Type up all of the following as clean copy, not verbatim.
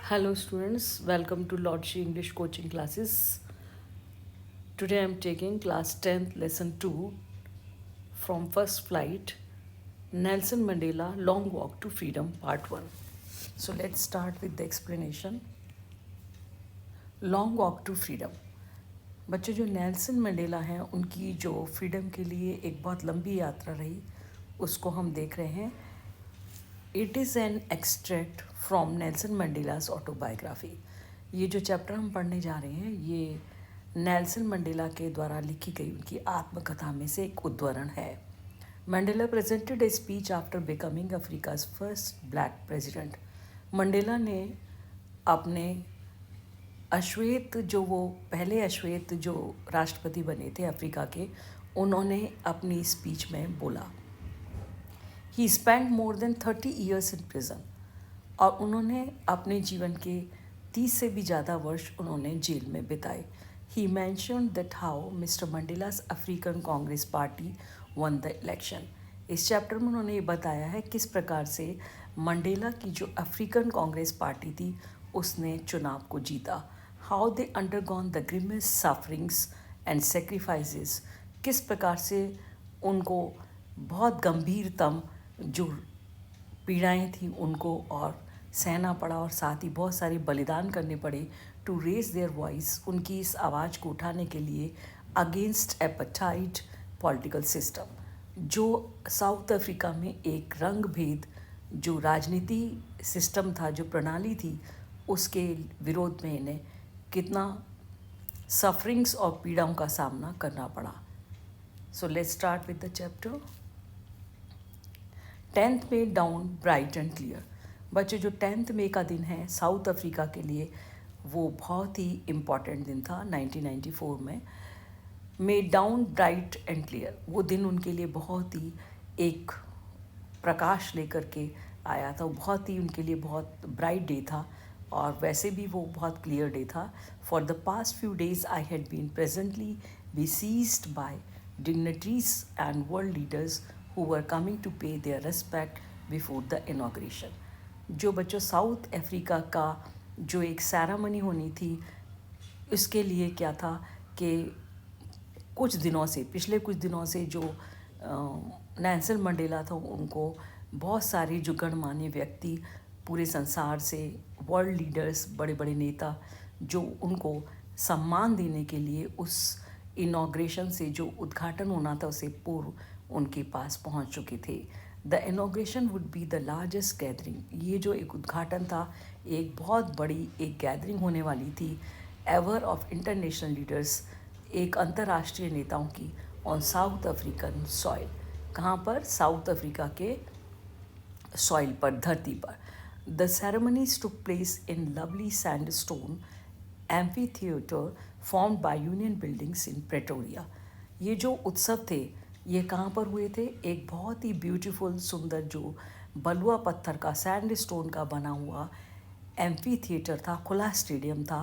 Hello students, welcome to Lord Shri English coaching classes. Today I am taking class 10th lesson 2 from First Flight, Nelson Mandela Long Walk to Freedom part 1. So let's start with the explanation. Long Walk to Freedom. बच्चों जो Nelson Mandela हैं उनकी जो freedom के लिए एक बहुत लंबी यात्रा रही उसको हम देख रहे हैं. It is an extract from Nelson Mandela's autobiography. ये जो चैप्टर हम पढ़ने जा रहे हैं ये नेल्सन मंडेला के द्वारा लिखी गई उनकी आत्मकथा में से एक उद्धरण है. Mandela presented a speech after becoming Africa's first black president. Mandela ने अपने अश्वेत पहले अश्वेत जो राष्ट्रपति बने थे अफ्रीका के, उन्होंने अपनी स्पीच में बोला. He spend more than 30 years in prison. और उन्होंने अपने जीवन के 30 से भी ज़्यादा वर्ष उन्होंने जेल में बिताए. He mention that how mister Mandela's African Congress party won the election. इस चैप्टर में उन्होंने ये बताया है किस प्रकार से मंडेला की जो अफ्रीकन कांग्रेस पार्टी थी उसने चुनाव को जीता. How they undergone the grimmest sufferings and sacrifices. किस प्रकार से उनको बहुत गंभीरतम जो पीड़ाएं थी उनको और सहना पड़ा और साथ ही बहुत सारे बलिदान करने पड़े टू रेज देयर वॉइस, उनकी इस आवाज़ को उठाने के लिए अगेंस्ट एपेटाइट पॉलिटिकल सिस्टम. जो साउथ अफ्रीका में एक रंग भेद जो राजनीति सिस्टम था, जो प्रणाली थी, उसके विरोध में इन्हें कितना सफरिंग्स और पीड़ाओं का सामना करना पड़ा. So let's start with the chapter. 10th May down bright and clear. बच्चों जो 10th मई का दिन है साउथ अफ्रीका के लिए वो बहुत ही इम्पॉर्टेंट दिन था 1994 में. मे डाउन ब्राइट एंड क्लियर, वो दिन उनके लिए बहुत ही एक प्रकाश लेकर के आया था. वो बहुत ही उनके लिए बहुत ब्राइट डे था और वैसे भी वो बहुत क्लियर डे था. For the past few days I had been presently besieged by dignitaries and world leaders who were coming to pay their respect before the inauguration. जो बच्चों साउथ अफ्रीका का जो एक सेरेमनी होनी थी उसके लिए क्या था कि पिछले कुछ दिनों से जो नेल्सन मंडेला था उनको बहुत सारे जो गणमान्य व्यक्ति पूरे संसार से, वर्ल्ड लीडर्स, बड़े बड़े नेता जो उनको सम्मान देने के लिए उस इनॉग्रेशन से जो उद्घाटन होना था उससे पूर्व उनके पास पहुंच चुके थे. The inauguration would be the largest gathering. ये जो एक उद्घाटन था एक बहुत बड़ी एक गैदरिंग होने वाली थी एवर ऑफ इंटरनेशनल लीडर्स, एक अंतर्राष्ट्रीय नेताओं की ऑन साउथ अफ्रीकन सॉइल. कहाँ पर? साउथ अफ्रीका के सॉइल पर, धरती पर. The ceremonies took place in lovely sandstone amphitheatre formed by union buildings in Pretoria. ये जो उत्सव थे ये कहाँ पर हुए थे? एक बहुत ही ब्यूटीफुल सुंदर जो बलुआ पत्थर का, सैंड स्टोन का बना हुआ एम्फी थिएटर था, खुला स्टेडियम था,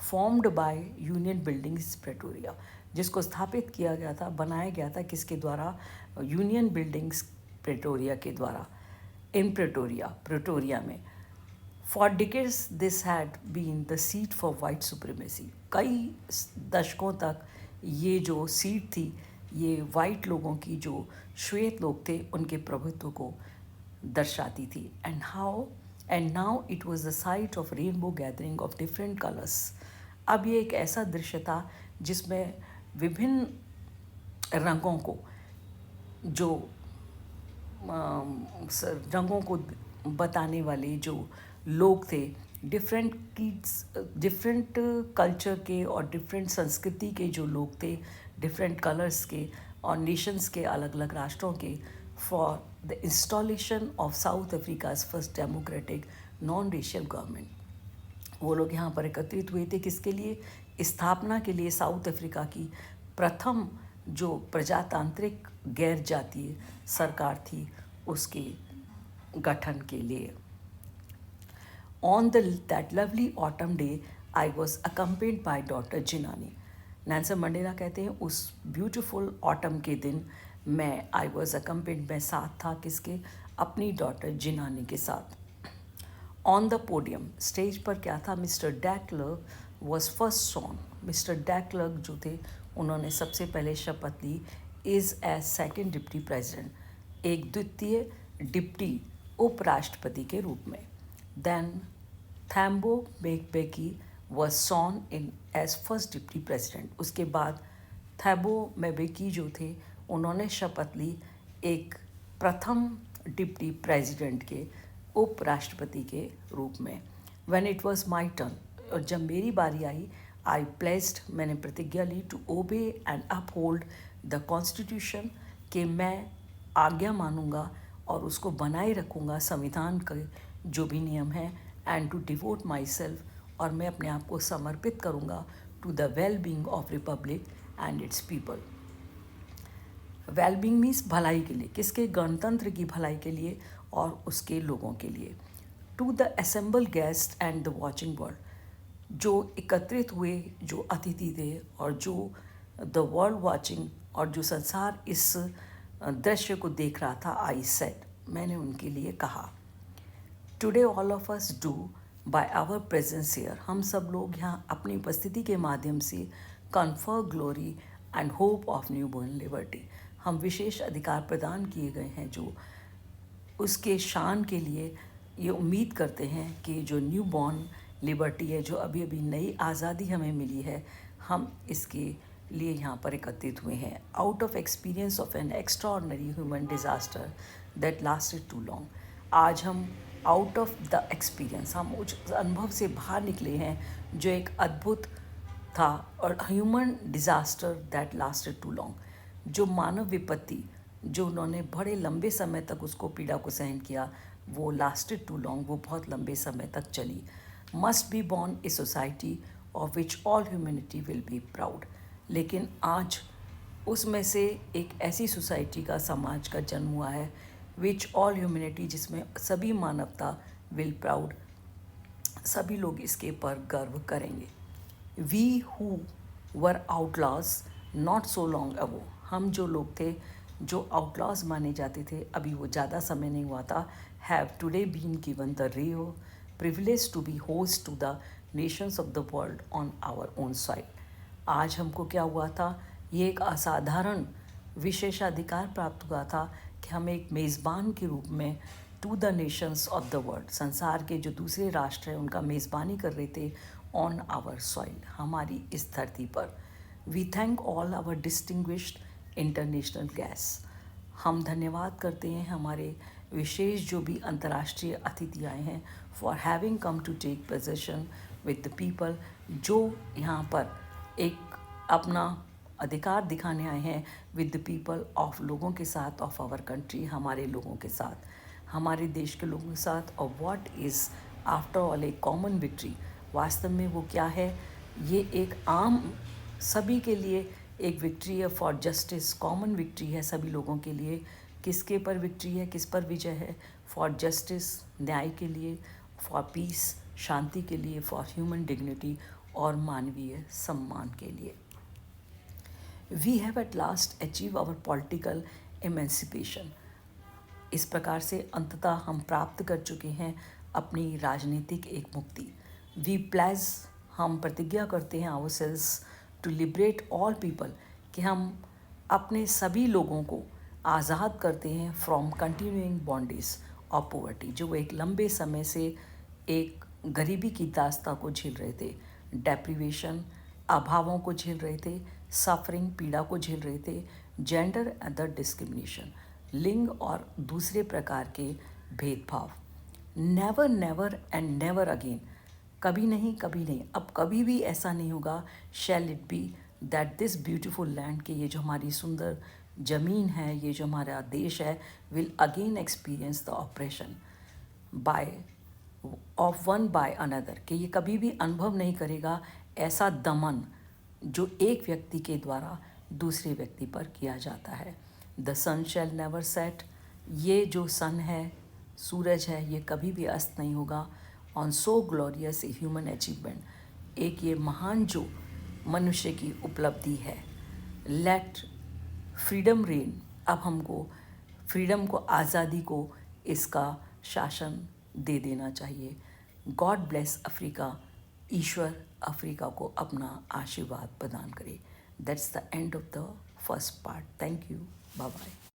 formed by union buildings Pretoria, जिसको स्थापित किया गया था, बनाया गया था किसके द्वारा? यूनियन बिल्डिंग्स प्रेटोरिया के द्वारा, इन प्रेटोरिया में. For decades this had been the seat for white supremacy. कई दशकों तक ये जो सीट थी ये वाइट लोगों की, जो श्वेत लोग थे, उनके प्रभुत्व को दर्शाती थी. And now it was the site of rainbow gathering of different colours. अब ये एक ऐसा दृश्य था जिसमें विभिन्न रंगों को, जो रंगों को बताने वाले जो लोग थे, डिफरेंट कल्चर के और डिफरेंट संस्कृति के जो लोग थे, डिफरेंट कलर्स के और नेशंस के, अलग अलग राष्ट्रों के, for the installation of south Africa's first democratic non racial government. वो लोग यहाँ पर एकत्रित हुए थे किसके लिए? स्थापना के लिए. साउथ अफ्रीका की प्रथम जो प्रजातांत्रिक गैर जातीय सरकार थी उसके गठन के लिए. On that lovely autumn day, I was accompanied by daughter Zenani. Nelson Mandela कहते हैं उस ब्यूटीफुल ऑटम के दिन मैं साथ था किसके? अपनी डॉटर जिनानी के साथ. ऑन द पोडियम, स्टेज पर क्या था, mister de Klerk was first sworn. Mister de Klerk जो थे उन्होंने सबसे पहले शपथ ली is as second deputy president, एक द्वितीय डिप्टी उपराष्ट्रपति के रूप में। Then Thabo Mbeki was sworn in as first deputy president. उसके बाद थैबो मेबेकी जो थे उन्होंने शपथ ली एक प्रथम डिप्टी प्रेसिडेंट के उपराष्ट्रपति के रूप में। When it was my turn, और जब मेरी बारी आई, आई प्लेस्ड, मैंने प्रतिज्ञा ली to obey and uphold the constitution, कि मैं आज्ञा मानूंगा और उसको बनाए रखूंगा, संविधान के जो भी नियम हैं, and to devote myself, और मैं अपने आप को समर्पित करूंगा to the well being of republic and its people. Wellbeing means भलाई के लिए, किसके, गणतंत्र की भलाई के लिए और उसके लोगों के लिए। To the assemble guest and the watching world, जो एकत्रित हुए जो अतिथि थे और जो द वर्ल्ड वॉचिंग, और जो संसार इस दृश्य को देख रहा था, आई सेड, मैंने उनके लिए कहा, today all of us do by our presence here, हम सब लोग यहाँ अपनी उपस्थिति के माध्यम से confer glory and hope of new born liberty, हम विशेष अधिकार प्रदान किए गए हैं जो उसके शान के लिए ये उम्मीद करते हैं कि जो न्यू बॉर्न लिबर्टी है, जो अभी अभी नई आज़ादी हमें मिली है, हम इसके लिए यहाँ पर एकत्रित हुए हैं। Out of experience of an extraordinary human disaster that lasted too long, आज हम आउट ऑफ द एक्सपीरियंस, हम उस अनुभव से बाहर निकले हैं जो एक अद्भुत था, और human disaster that lasted too long, जो मानव विपत्ति जो उन्होंने बड़े लंबे समय तक उसको पीड़ा को सहन किया, वो लास्टेड टू लॉन्ग, वो बहुत लंबे समय तक चली। Must be born a society of which all humanity will be proud, लेकिन आज उसमें से एक ऐसी सोसाइटी का, समाज का जन्म हुआ है, विच ऑल ह्यूमैनिटी, जिसमें सभी मानवता विल प्राउड, सभी लोग इसके पर गर्व करेंगे। We who were outlaws not so long ago, हम जो लोग थे जो आउटलॉज माने जाते थे, अभी वो ज़्यादा समय नहीं हुआ था, have today been given the rare privilege to be host to the nations of the world on our own side. आज हमको क्या हुआ था, ये एक असाधारण विशेषाधिकार प्राप्त हुआ था कि हम एक मेज़बान के रूप में to the nations of the world, संसार के जो दूसरे राष्ट्र हैं उनका मेज़बानी कर रहे थे ऑन आवर सॉइल, हमारी इस धरती पर। We thank all our distinguished international guest, हम धन्यवाद करते हैं हमारे विशेष जो भी अंतर्राष्ट्रीय अतिथि आए हैं, for having come to take possession with the people, जो यहाँ पर एक अपना अधिकार दिखाने आए हैं विद द पीपल ऑफ, लोगों के साथ, ऑफ आवर कंट्री, हमारे लोगों के साथ, हमारे देश के लोगों के साथ। और what is after all A common victory, वास्तव में वो क्या है, ये एक आम सभी के लिए एक विक्ट्री है, फॉर जस्टिस, कॉमन विक्ट्री है सभी लोगों के लिए। किसके पर विक्ट्री है, किस पर विजय है, फॉर जस्टिस, न्याय के लिए, फॉर पीस, शांति के लिए, फॉर ह्यूमन डिग्निटी, और मानवीय सम्मान के लिए। We have at last achieve our political emancipation, इस प्रकार से अंततः हम प्राप्त कर चुके हैं अपनी राजनीतिक एक मुक्ति। वी प्लेज, हम प्रतिज्ञा करते हैं ourselves to liberate all people, कि हम अपने सभी लोगों को आज़ाद करते हैं from continuing bondage of poverty, जो एक लंबे समय से एक गरीबी की दास्ता को झेल रहे थे, डेप्रीवेशन, अभावों को झेल रहे थे, सफरिंग, पीड़ा को झेल रहे थे, जेंडर अदर डिस्क्रिमिनेशन, लिंग और दूसरे प्रकार के भेदभाव। Never never and never again, कभी नहीं, कभी नहीं, अब कभी भी ऐसा नहीं होगा, shall it be that this beautiful land, कि ये जो हमारी सुंदर ज़मीन है, ये जो हमारा देश है, will again experience the oppression by of one by another, कि ये कभी भी अनुभव नहीं करेगा ऐसा दमन जो एक व्यक्ति के द्वारा दूसरे व्यक्ति पर किया जाता है। The sun shall never set, ये जो सन है, सूरज है, ये कभी भी अस्त नहीं होगा। On so glorious a human achievement, एक ये महान जो मनुष्य की उपलब्धि है। लेट फ्रीडम रेन, अब हमको फ्रीडम को, आज़ादी को, इसका शासन दे देना चाहिए। गॉड ब्लेस अफ्रीका, ईश्वर अफ्रीका को अपना आशीर्वाद प्रदान करे। That's the end of the first part. Thank you, bye bye.